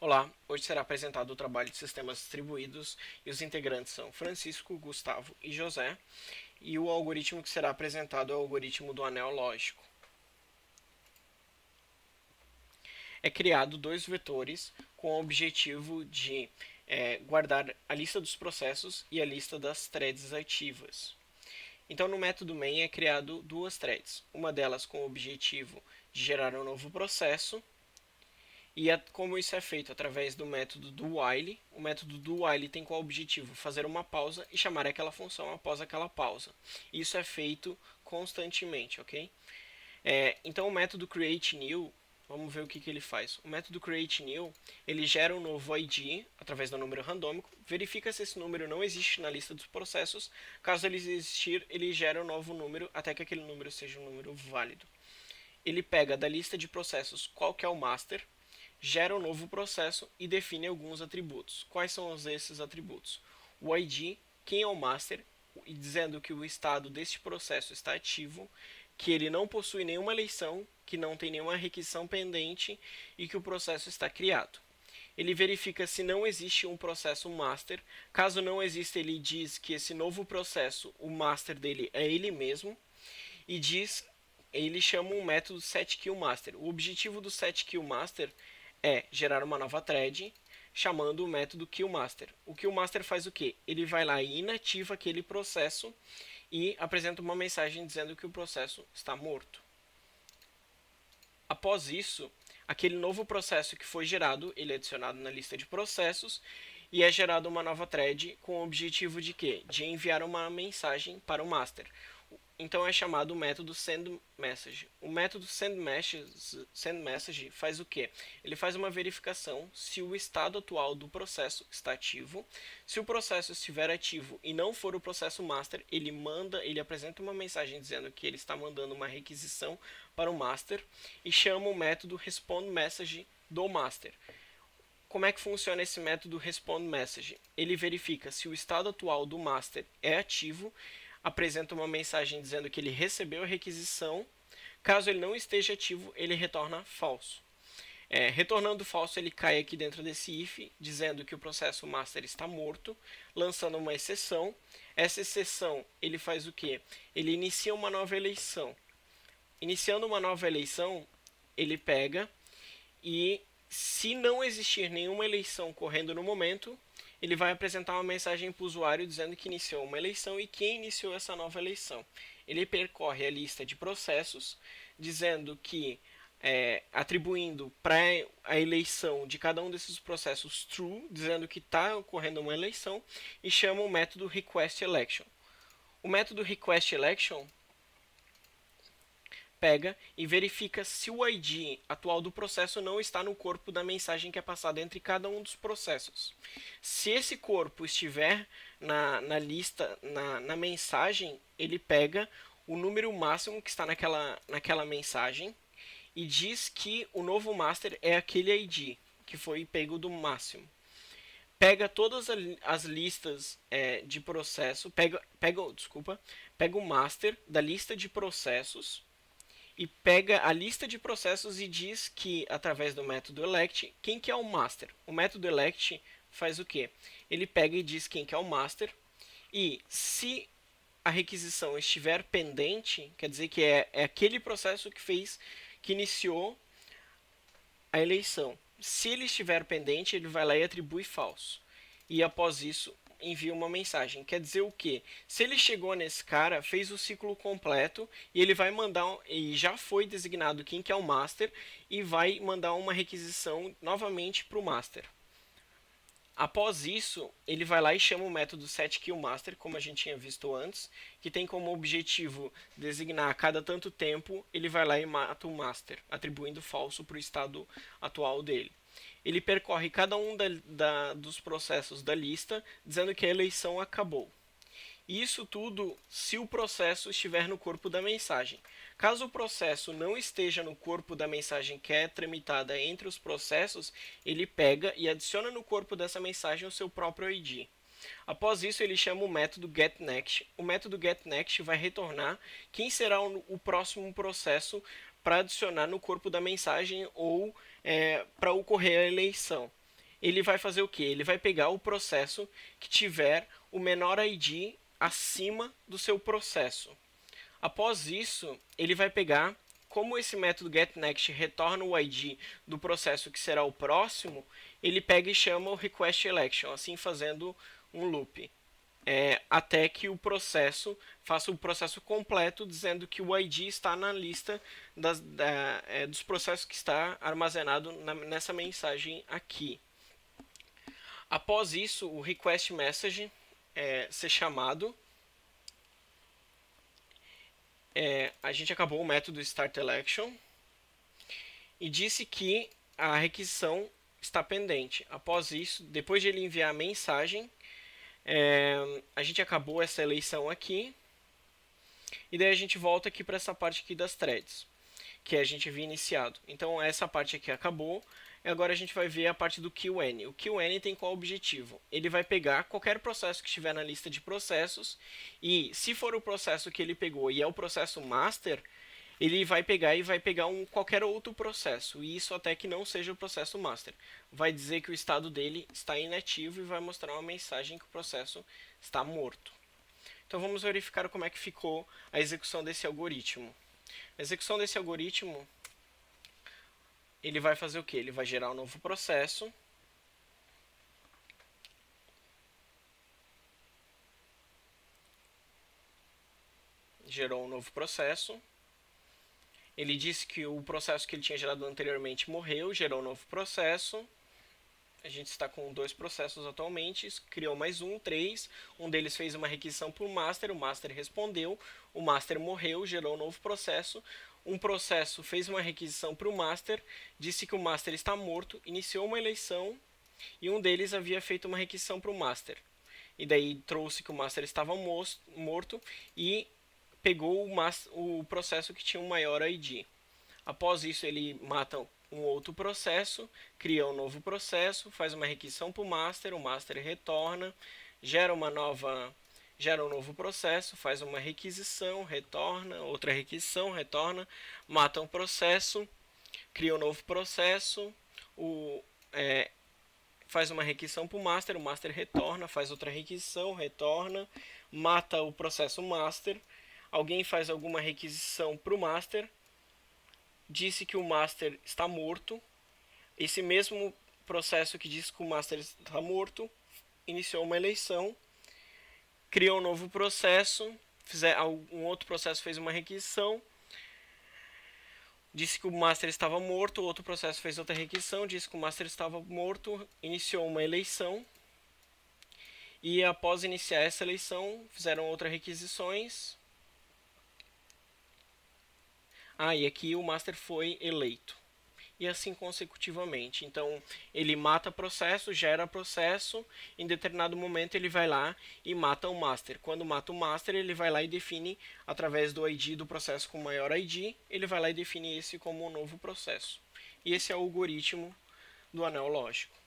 Olá, hoje será apresentado o trabalho de sistemas distribuídos e os integrantes são Francisco, Gustavo e José, e o algoritmo que será apresentado é o algoritmo do anel lógico. É criado dois vetores com o objetivo de guardar a lista dos processos e a lista das threads ativas. Então, no método main é criado duas threads, uma delas com o objetivo de gerar um novo processo. E como isso é feito através do método do while, o método do while tem como objetivo fazer uma pausa e chamar aquela função após aquela pausa. Isso é feito constantemente, ok? Então o método createNew, vamos ver o que ele faz. O método createNew, ele gera um novo ID através do número randômico, verifica se esse número não existe na lista dos processos. Caso ele existir, ele gera um novo número até que aquele número seja um número válido. Ele pega da lista de processos qual que é o master, gera um novo processo e define alguns atributos. Quais são esses atributos? O ID, quem é o master, dizendo que o estado deste processo está ativo, que ele não possui nenhuma eleição, que não tem nenhuma requisição pendente e que o processo está criado. Ele verifica se não existe um processo master. Caso não exista, ele diz que esse novo processo, o master dele é ele mesmo, e ele chama um método setKillMaster. O objetivo do setKillMaster é gerar uma nova thread chamando o método killMaster. O killMaster faz o quê? Ele vai lá e inativa aquele processo e apresenta uma mensagem dizendo que o processo está morto. Após isso, aquele novo processo que foi gerado, ele é adicionado na lista de processos e é gerada uma nova thread com o objetivo de quê? De enviar uma mensagem para o master. Então é chamado o método sendMessage. O método sendMessage faz o quê? Ele faz uma verificação se o estado atual do processo está ativo. Se o processo estiver ativo e não for o processo master, ele apresenta uma mensagem dizendo que ele está mandando uma requisição para o master e chama o método respondMessage do master. Como é que funciona esse método respondMessage? Ele verifica se o estado atual do master é ativo, apresenta uma mensagem dizendo que ele recebeu a requisição. Caso ele não esteja ativo, ele retorna falso. Retornando falso, ele cai aqui dentro desse if, dizendo que o processo master está morto, lançando uma exceção. Essa exceção, ele faz o quê? Ele inicia uma nova eleição. Iniciando uma nova eleição, ele pega e, se não existir nenhuma eleição correndo no momento, ele vai apresentar uma mensagem para o usuário dizendo que iniciou uma eleição e quem iniciou essa nova eleição. Ele percorre a lista de processos, dizendo que atribuindo para a eleição de cada um desses processos true, dizendo que está ocorrendo uma eleição, e chama o método requestElection. O método requestElection pega e verifica se o ID atual do processo não está no corpo da mensagem que é passada entre cada um dos processos. Se esse corpo estiver na lista, na mensagem, ele pega o número máximo que está naquela mensagem e diz que o novo master é aquele ID que foi pego do máximo. Pega todas as listas de processo, pega o master da lista de processos e pega a lista de processos e diz que, através do método elect, quem que é o master. O método elect faz o quê? Ele pega e diz quem que é o master, e se a requisição estiver pendente, quer dizer que é aquele processo que iniciou a eleição. Se ele estiver pendente, ele vai lá e atribui falso. E após isso, envia uma mensagem. Quer dizer o quê? Se ele chegou nesse cara, fez o ciclo completo e ele vai mandar, e já foi designado quem que é o master, e vai mandar uma requisição novamente para o master. Após isso, ele vai lá e chama o método setKillMaster, como a gente tinha visto antes, que tem como objetivo designar a cada tanto tempo, ele vai lá e mata o master, atribuindo falso para o estado atual dele. Ele percorre cada um dos processos da lista, dizendo que a eleição acabou. Isso tudo se o processo estiver no corpo da mensagem. Caso o processo não esteja no corpo da mensagem que é tramitada entre os processos, ele pega e adiciona no corpo dessa mensagem o seu próprio ID. Após isso, ele chama o método getNext. O método getNext vai retornar quem será o próximo processo para adicionar no corpo da mensagem ou para ocorrer a eleição. ele vai fazer o quê? Ele vai pegar o processo que tiver o menor ID acima do seu processo. Após isso, ele vai pegar, como esse método getNext retorna o ID do processo que será o próximo, ele pega e chama o requestElection, assim fazendo um loop. Até que o processo faça o processo completo, dizendo que o ID está na lista dos processos que está armazenado nessa mensagem aqui. Após isso, o requestMessage ser chamado, a gente acabou o método startElection e disse que a requisição está pendente. Após isso, depois de ele enviar a mensagem, a gente acabou essa eleição aqui. E daí a gente volta aqui para essa parte aqui das threads, que a gente havia iniciado. Então essa parte aqui acabou. E agora a gente vai ver a parte do QN. O QN tem qual objetivo? Ele vai pegar qualquer processo que estiver na lista de processos e, se for o processo que ele pegou e é o processo master, ele vai pegar qualquer outro processo, e isso até que não seja o processo master. Vai dizer que o estado dele está inativo e vai mostrar uma mensagem que o processo está morto. Então vamos verificar como é que ficou a execução desse algoritmo. A execução desse algoritmo, ele vai fazer o que? Ele vai gerar um novo processo. Gerou um novo processo. Ele disse que o processo que ele tinha gerado anteriormente morreu, gerou um novo processo. A gente está com 2 processos atualmente, criou mais 3. Um deles fez uma requisição para o master respondeu, o master morreu, gerou um novo processo. Um processo fez uma requisição para o master, disse que o master está morto, iniciou uma eleição, e um deles havia feito uma requisição para o master. E daí trouxe que o master estava morto e pegou o processo que tinha um maior ID. Após isso, ele mata um outro processo, cria um novo processo, faz uma requisição para o master retorna, gera um novo processo, faz uma requisição, retorna, outra requisição, retorna, mata um processo, cria um novo processo, faz uma requisição para o master retorna, faz outra requisição, retorna, mata o processo master, alguém faz alguma requisição para o master, disse que o master está morto. Esse mesmo processo que disse que o master está morto iniciou uma eleição, criou um novo processo, um outro processo fez uma requisição, disse que o master estava morto, outro processo fez outra requisição, disse que o master estava morto, iniciou uma eleição, e após iniciar essa eleição, fizeram outras requisições. E aqui o master foi eleito. E assim consecutivamente. Então, ele mata processo, gera processo, em determinado momento ele vai lá e mata o master. Quando mata o master, ele vai lá e define, através do ID do processo com maior ID, ele vai lá e define esse como um novo processo. E esse é o algoritmo do anel lógico.